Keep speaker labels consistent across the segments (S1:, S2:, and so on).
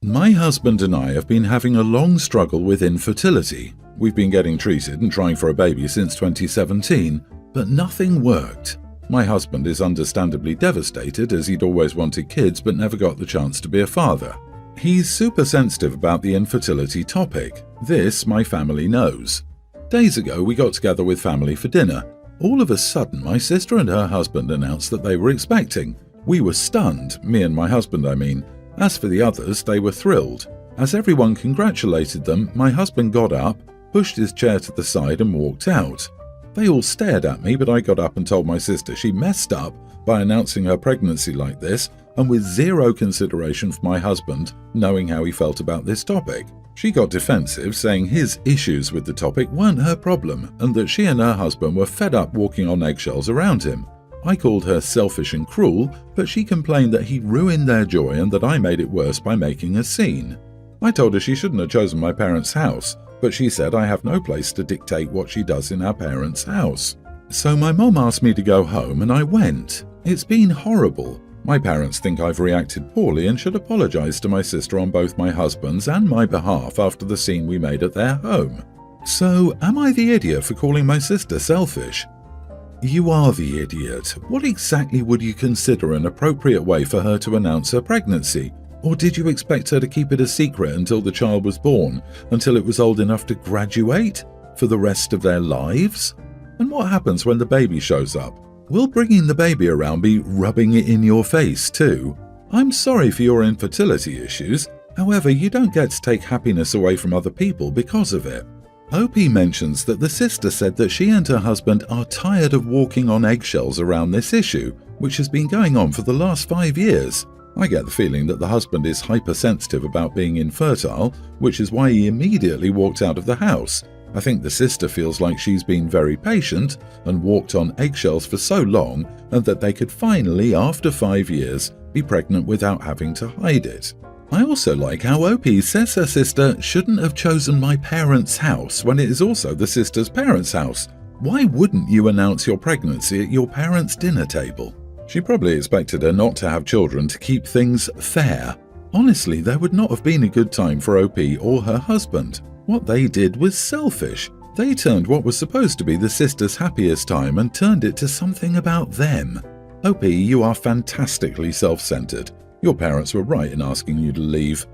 S1: My husband and I have been having a long struggle with infertility. We've been getting treated and trying for a baby since 2017, but nothing worked. My husband is understandably devastated as he'd always wanted kids but never got the chance to be a father. He's super sensitive about the infertility topic. This my family knows. Days ago we got together with family for dinner. All of a sudden my sister and her husband announced that they were expecting. We were stunned, me and my husband I mean. As for the others, they were thrilled. As everyone congratulated them, my husband got up, pushed his chair to the side and walked out. They all stared at me, but I got up and told my sister she messed up by announcing her pregnancy like this and with zero consideration for my husband, knowing how he felt about this topic. She got defensive, saying his issues with the topic weren't her problem and that she and her husband were fed up walking on eggshells around him. I called her selfish and cruel, but she complained that he ruined their joy and that I made it worse by making a scene. I told her she shouldn't have chosen my parents' house, but she said I have no place to dictate what she does in our parents' house. So my mom asked me to go home and I went. It's been horrible. My parents think I've reacted poorly and should apologize to my sister on both my husband's and my behalf after the scene we made at their home. So, am I the idiot for calling my sister selfish? You are the idiot. What exactly would you consider an appropriate way for her to announce her pregnancy? Or did you expect her to keep it a secret until the child was born, until it was old enough to graduate? For the rest of their lives? And what happens when the baby shows up? Will bringing the baby around be rubbing it in your face too? I'm sorry for your infertility issues, however you don't get to take happiness away from other people because of it. OP mentions that the sister said that she and her husband are tired of walking on eggshells around this issue, which has been going on for the last 5 years. I get the feeling that the husband is hypersensitive about being infertile, which is why he immediately walked out of the house. I think the sister feels like she's been very patient and walked on eggshells for so long and that they could finally, after 5 years, be pregnant without having to hide it. I also like how OP says her sister shouldn't have chosen my parents' house when it is also the sister's parents' house. Why wouldn't you announce your pregnancy at your parents' dinner table? She probably expected her not to have children to keep things fair. Honestly, there would not have been a good time for OP or her husband. What they did was selfish. They turned what was supposed to be the sister's happiest time and turned it to something about them. OP, you are fantastically self-centered. Your parents were right in asking you to leave.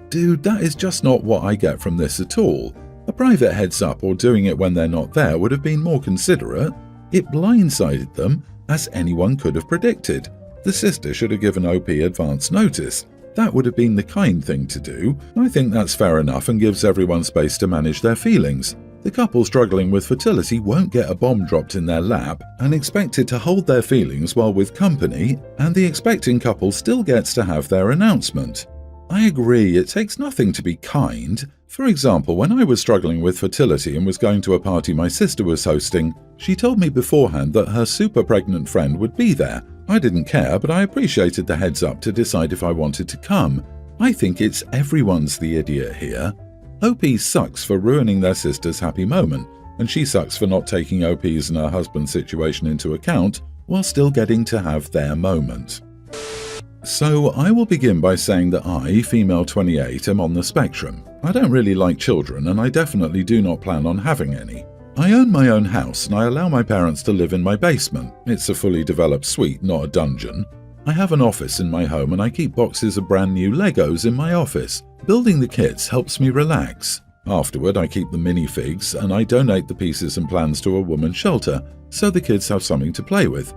S1: Dude, that is just not what I get from this at all. A private heads up or doing it when they're not there would have been more considerate. It blindsided them, as anyone could have predicted. The sister should have given OP advance notice. That would have been the kind thing to do. I think that's fair enough and gives everyone space to manage their feelings. The couple struggling with fertility won't get a bomb dropped in their lap and expected to hold their feelings while with company, and the expecting couple still gets to have their announcement. I agree, it takes nothing to be kind. For example, when I was struggling with fertility and was going to a party my sister was hosting, she told me beforehand that her super pregnant friend would be there. I didn't care, but I appreciated the heads up to decide if I wanted to come. I think it's everyone's the idiot here. OP sucks for ruining their sister's happy moment, and she sucks for not taking OP's and her husband's situation into account while still getting to have their moment. So I will begin by saying that I, female 28, am on the spectrum. I don't really like children and I definitely do not plan on having any. I own my own house and I allow my parents to live in my basement. It's a fully developed suite, not a dungeon. I have an office in my home and I keep boxes of brand new Legos in my office. Building the kits helps me relax. Afterward, I keep the minifigs and I donate the pieces and plans to a woman's shelter so the kids have something to play with.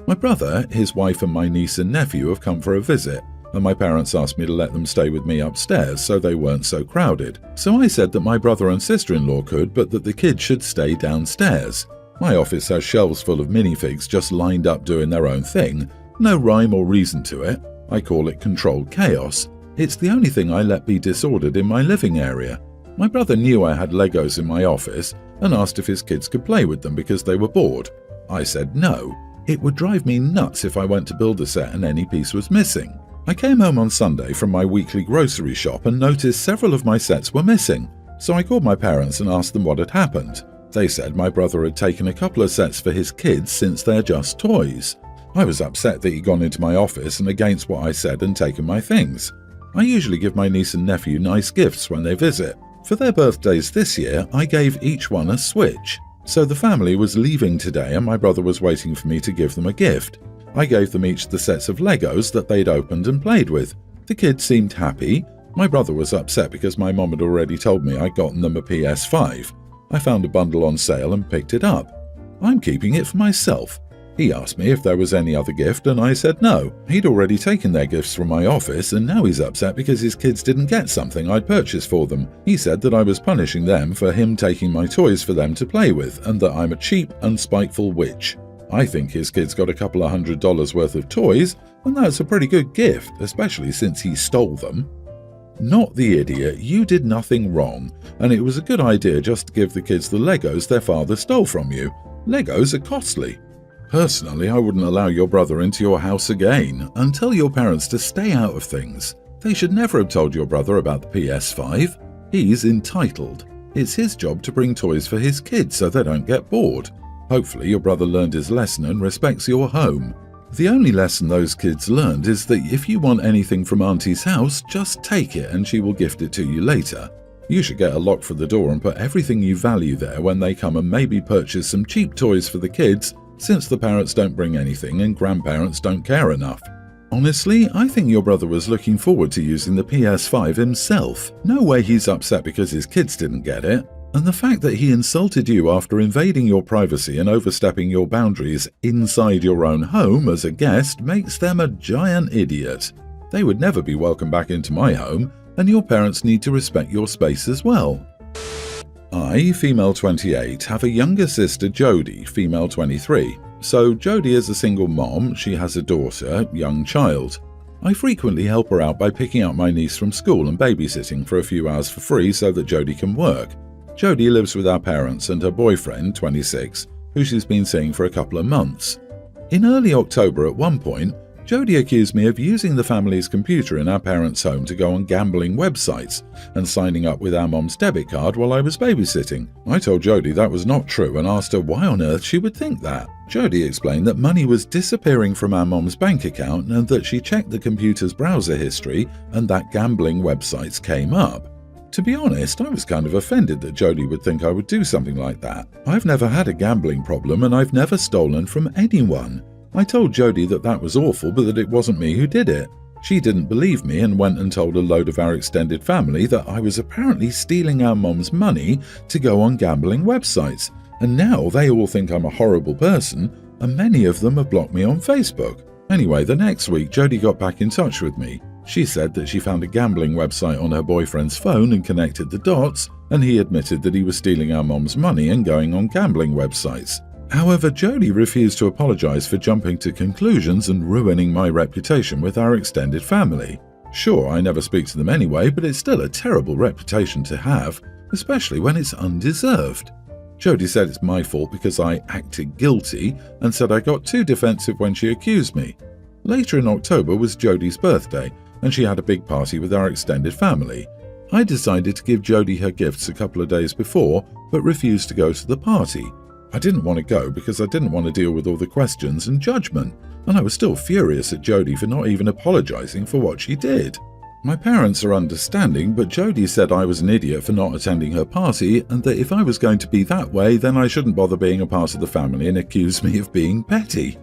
S1: My brother, his wife and my niece and nephew have come for a visit, and my parents asked me to let them stay with me upstairs so they weren't so crowded. So I said that my brother and sister-in-law could, but that the kids should stay downstairs. My office has shelves full of minifigs just lined up doing their own thing. No rhyme or reason to it. I call it controlled chaos. It's the only thing I let be disordered in my living area. My brother knew I had Legos in my office and asked if his kids could play with them because they were bored. I said no. It would drive me nuts if I went to build a set and any piece was missing. I came home on Sunday from my weekly grocery shop and noticed several of my sets were missing. So I called my parents and asked them what had happened. They said my brother had taken a couple of sets for his kids since they're just toys. I was upset that he'd gone into my office and against what I said and taken my things. I usually give my niece and nephew nice gifts when they visit. For their birthdays this year, I gave each one a Switch. So the family was leaving today and my brother was waiting for me to give them a gift. I gave them each the sets of Legos that they'd opened and played with. The kids seemed happy. My brother was upset because my mom had already told me I'd gotten them a PS5. I found a bundle on sale and picked it up. I'm keeping it for myself. He asked me if there was any other gift and I said no. He'd already taken their gifts from my office and now he's upset because his kids didn't get something I'd purchased for them. He said that I was punishing them for him taking my toys for them to play with and that I'm a cheap and spiteful witch. I think his kids got a couple of $100 worth of toys and that's a pretty good gift, especially since he stole them. Not the idiot, you did nothing wrong and it was a good idea just to give the kids the Legos their father stole from you. Legos are costly. Personally, I wouldn't allow your brother into your house again and tell your parents to stay out of things. They should never have told your brother about the PS5. He's entitled. It's his job to bring toys for his kids so they don't get bored. Hopefully your brother learned his lesson and respects your home. The only lesson those kids learned is that if you want anything from Auntie's house, just take it and she will gift it to you later. You should get a lock for the door and put everything you value there when they come and maybe purchase some cheap toys for the kids, since the parents don't bring anything and grandparents don't care enough. Honestly, I think your brother was looking forward to using the PS5 himself. No way he's upset because his kids didn't get it. And the fact that he insulted you after invading your privacy and overstepping your boundaries inside your own home as a guest makes them a giant idiot. They would never be welcome back into my home, and your parents need to respect your space as well. I, female 28, have a younger sister Jodie, female 23. So Jodie is a single mom, she has a daughter, young child. I frequently help her out by picking up my niece from school and babysitting for a few hours for free so that Jodie can work. Jodie lives with our parents and her boyfriend, 26, who she's been seeing for a couple of months. In early October at one point, Jodie accused me of using the family's computer in our parents' home to go on gambling websites and signing up with our mom's debit card while I was babysitting. I told Jodie that was not true and asked her why on earth she would think that. Jodie explained that money was disappearing from our mom's bank account and that she checked the computer's browser history and that gambling websites came up. To be honest, I was kind of offended that Jodie would think I would do something like that. I've never had a gambling problem and I've never stolen from anyone. I told Jodie that that was awful but that it wasn't me who did it. She didn't believe me and went and told a load of our extended family that I was apparently stealing our mom's money to go on gambling websites, and now they all think I'm a horrible person and many of them have blocked me on Facebook. Anyway, the next week Jodie got back in touch with me. She said that she found a gambling website on her boyfriend's phone and connected the dots, and he admitted that he was stealing our mom's money and going on gambling websites. However, Jodie refused to apologize for jumping to conclusions and ruining my reputation with our extended family. Sure, I never speak to them anyway, but it's still a terrible reputation to have, especially when it's undeserved. Jodie said it's my fault because I acted guilty and said I got too defensive when she accused me. Later in October was Jodie's birthday, and she had a big party with our extended family. I decided to give Jodie her gifts a couple of days before, but refused to go to the party. I didn't want to go because I didn't want to deal with all the questions and judgment, and I was still furious at Jodie for not even apologizing for what she did. My parents are understanding, but Jodie said I was an idiot for not attending her party and that if I was going to be that way, then I shouldn't bother being a part of the family and accused me of being petty.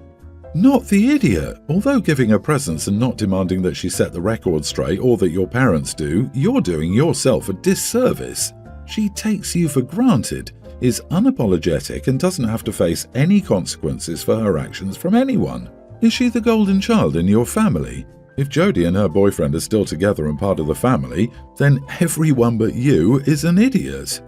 S1: Not the idiot. Although giving her presents and not demanding that she set the record straight or that your parents do, you're doing yourself a disservice. She takes you for granted, is unapologetic and doesn't have to face any consequences for her actions from anyone. Is she the golden child in your family? If Jodie and her boyfriend are still together and part of the family, then everyone but you is an idiot.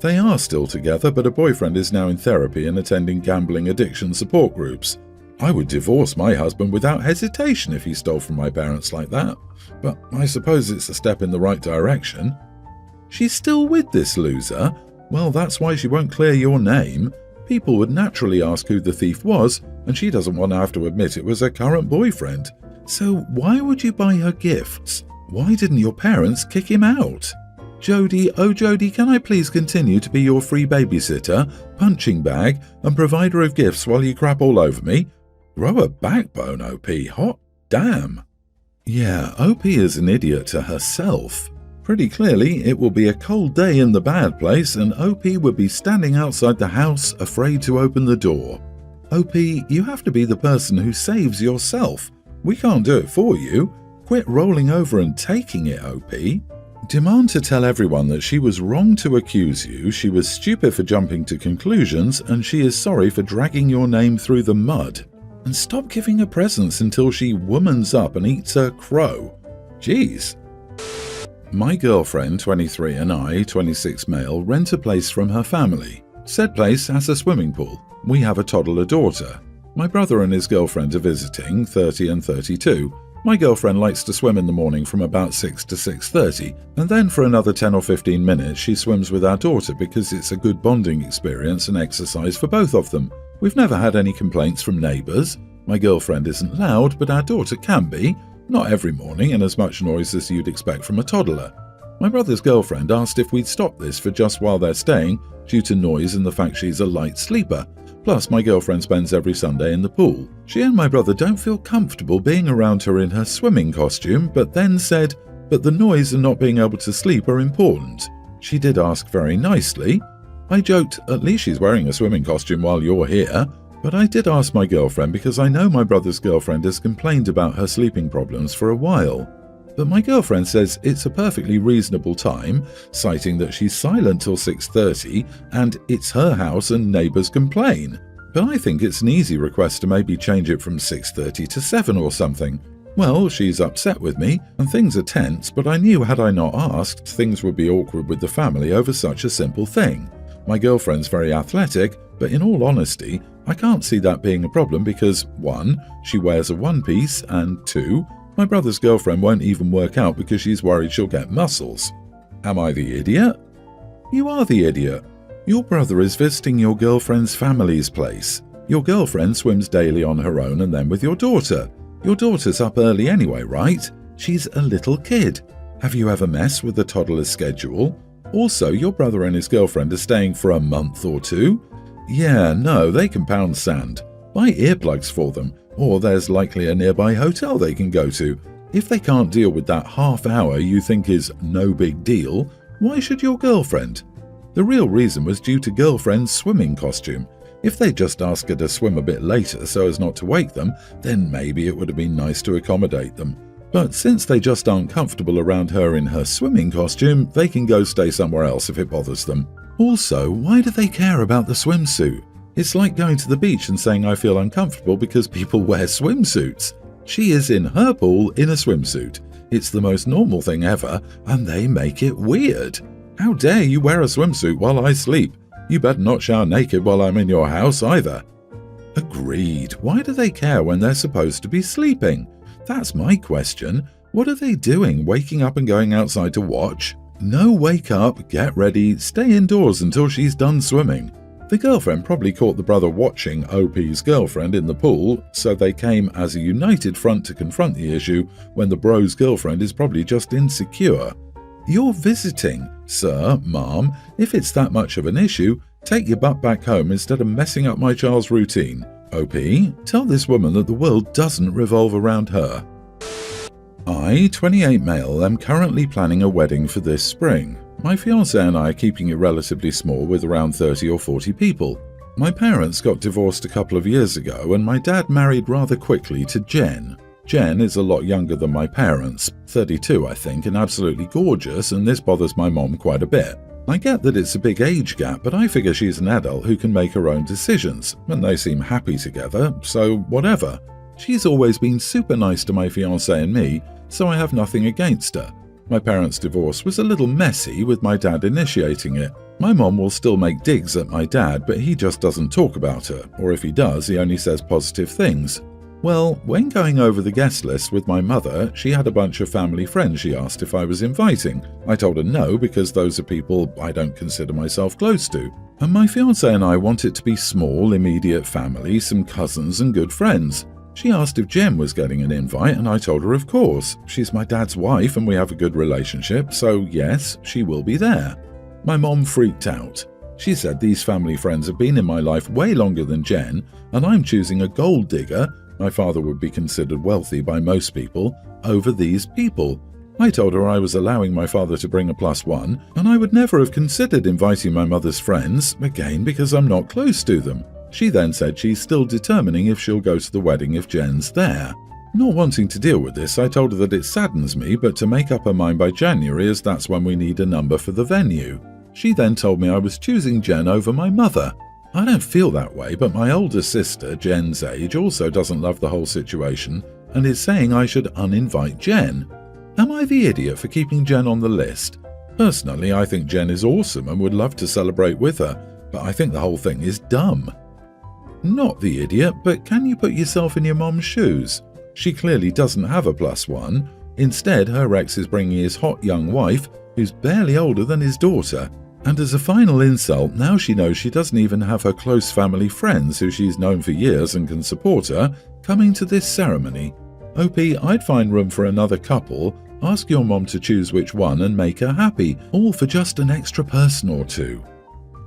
S1: They are still together, but her boyfriend is now in therapy and attending gambling addiction support groups. I would divorce my husband without hesitation if he stole from my parents like that, but I suppose it's a step in the right direction. She's still with this loser? Well, that's why she won't clear your name. People would naturally ask who the thief was, and she doesn't want to have to admit it was her current boyfriend. So why would you buy her gifts? Why didn't your parents kick him out? Jodie, oh Jodie, can I please continue to be your free babysitter, punching bag, and provider of gifts while you crap all over me? Grow a backbone, OP, hot damn. Yeah, OP is an idiot to herself. Pretty clearly, it will be a cold day in the bad place and OP would be standing outside the house, afraid to open the door. OP, you have to be the person who saves yourself. We can't do it for you. Quit rolling over and taking it, OP. Demand to tell everyone that she was wrong to accuse you, she was stupid for jumping to conclusions, and she is sorry for dragging your name through the mud. And stop giving her presents until she womans up and eats her crow. Jeez. My girlfriend, 23, and I, 26 male, rent a place from her family. Said place has a swimming pool. We have a toddler daughter. My brother and his girlfriend are visiting, 30 and 32. My girlfriend likes to swim in the morning from about 6 to 6:30, and then for another 10 or 15 minutes she swims with our daughter because it's a good bonding experience and exercise for both of them. We've never had any complaints from neighbours. My girlfriend isn't loud, but our daughter can be. Not every morning and as much noise as you'd expect from a toddler. My brother's girlfriend asked if we'd stop this for just while they're staying, due to noise and the fact she's a light sleeper. Plus, my girlfriend spends every Sunday in the pool. She and my brother don't feel comfortable being around her in her swimming costume, but then said, but the noise and not being able to sleep are important. She did ask very nicely. I joked, at least she's wearing a swimming costume while you're here. But I did ask my girlfriend because I know my brother's girlfriend has complained about her sleeping problems for a while. But my girlfriend says it's a perfectly reasonable time, citing that she's silent till 6:30 and it's her house and neighbours complain. But I think it's an easy request to maybe change it from 6:30 to 7 or something. Well, she's upset with me and things are tense, but I knew had I not asked, things would be awkward with the family over such a simple thing. My girlfriend's very athletic, but in all honesty, I can't see that being a problem because 1. She wears a one-piece and 2. My brother's girlfriend won't even work out because she's worried she'll get muscles. Am I the idiot? You are the idiot. Your brother is visiting your girlfriend's family's place. Your girlfriend swims daily on her own and then with your daughter. Your daughter's up early anyway, right? She's a little kid. Have you ever messed with the toddler's schedule? Also, your brother and his girlfriend are staying for a month or 2. Yeah, no, they can pound sand. Buy earplugs for them, or there's likely a nearby hotel they can go to. If they can't deal with that half hour you think is no big deal, why should your girlfriend? The real reason was due to girlfriend's swimming costume. If they'd just asked her to swim a bit later so as not to wake them, then maybe it would have been nice to accommodate them. But since they just aren't comfortable around her in her swimming costume, they can go stay somewhere else if it bothers them. Also, why do they care about the swimsuit? It's like going to the beach and saying I feel uncomfortable because people wear swimsuits. She is in her pool in a swimsuit. It's the most normal thing ever, and they make it weird. How dare you wear a swimsuit while I sleep? You better not shower naked while I'm in your house either. Agreed. Why do they care when they're supposed to be sleeping? That's my question. What are they doing, waking up and going outside to watch? No, wake up, get ready, stay indoors until she's done swimming. The girlfriend probably caught the brother watching OP's girlfriend in the pool, so they came as a united front to confront the issue when the bro's girlfriend is probably just insecure. You're visiting, sir, ma'am. If it's that much of an issue, take your butt back home instead of messing up my child's routine. OP, tell this woman that the world doesn't revolve around her. I, 28 male, am currently planning a wedding for this spring. My fiancé and I are keeping it relatively small with around 30 or 40 people. My parents got divorced a couple of years ago and my dad married rather quickly to Jen. Jen is a lot younger than my parents, 32 I think, and absolutely gorgeous, and this bothers my mom quite a bit. I get that it's a big age gap, but I figure she's an adult who can make her own decisions, and they seem happy together, so whatever. She's always been super nice to my fiancé and me, so I have nothing against her. My parents' divorce was a little messy with my dad initiating it. My mom will still make digs at my dad, but he just doesn't talk about her, or if he does, he only says positive things. Well, when going over the guest list with my mother, she had a bunch of family friends she asked if I was inviting. I told her no because those are people I don't consider myself close to. And my fiancé and I want it to be small, immediate family, some cousins and good friends. She asked if Jen was getting an invite and I told her of course. She's my dad's wife and we have a good relationship, so yes, she will be there. My mom freaked out. She said these family friends have been in my life way longer than Jen and I'm choosing a gold digger My father would be considered wealthy by most people over these people. I told her I was allowing my father to bring a +1, and I would never have considered inviting my mother's friends, again because I'm not close to them. She then said she's still determining if she'll go to the wedding if Jen's there. Not wanting to deal with this, I told her that it saddens me, but to make up her mind by January, as that's when we need a number for the venue. She then told me I was choosing Jen over my mother. I don't feel that way, but my older sister, Jen's age, also doesn't love the whole situation and is saying I should uninvite Jen. Am I the idiot for keeping Jen on the list? Personally, I think Jen is awesome and would love to celebrate with her, but I think the whole thing is dumb. Not the idiot, but can you put yourself in your mom's shoes? She clearly doesn't have a +1. Instead, her ex is bringing his hot young wife, who's barely older than his daughter. And as a final insult, now she knows she doesn't even have her close family friends who she's known for years and can support her, coming to this ceremony. OP, I'd find room for another couple, ask your mom to choose which one and make her happy, all for just an extra person or two.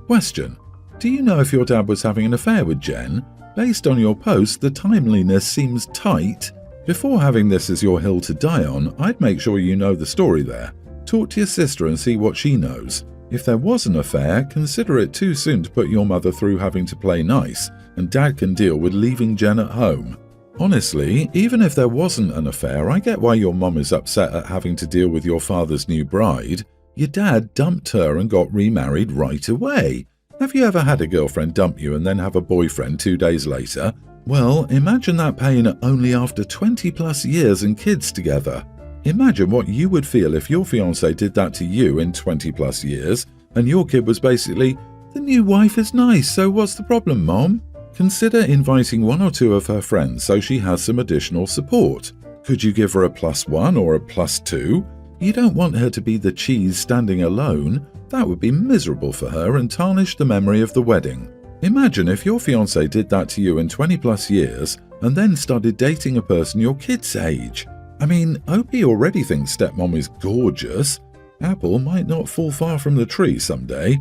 S1: Question: do you know if your dad was having an affair with Jen? Based on your post, the timeliness seems tight. Before having this as your hill to die on, I'd make sure you know the story there. Talk to your sister and see what she knows. If there was an affair, consider it too soon to put your mother through having to play nice, and Dad can deal with leaving Jen at home. Honestly, even if there wasn't an affair, I get why your mom is upset at having to deal with your father's new bride. Your dad dumped her and got remarried right away. Have you ever had a girlfriend dump you and then have a boyfriend 2 days later? Well, imagine that pain only after 20+ years and kids together. Imagine what you would feel if your fiancé did that to you in 20+ years and your kid was basically, "The new wife is nice, so what's the problem, Mom?" Consider inviting 1 or 2 of her friends so she has some additional support. Could you give her a +1 or a +2? You don't want her to be the cheese standing alone. That would be miserable for her and tarnish the memory of the wedding. Imagine if your fiancé did that to you in 20+ years and then started dating a person your kid's age. I mean, Opie already thinks stepmom is gorgeous. Apple might not fall far from the tree someday.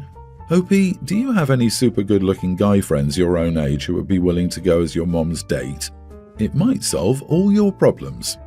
S1: Opie, do you have any super good looking guy friends your own age who would be willing to go as your mom's date? It might solve all your problems.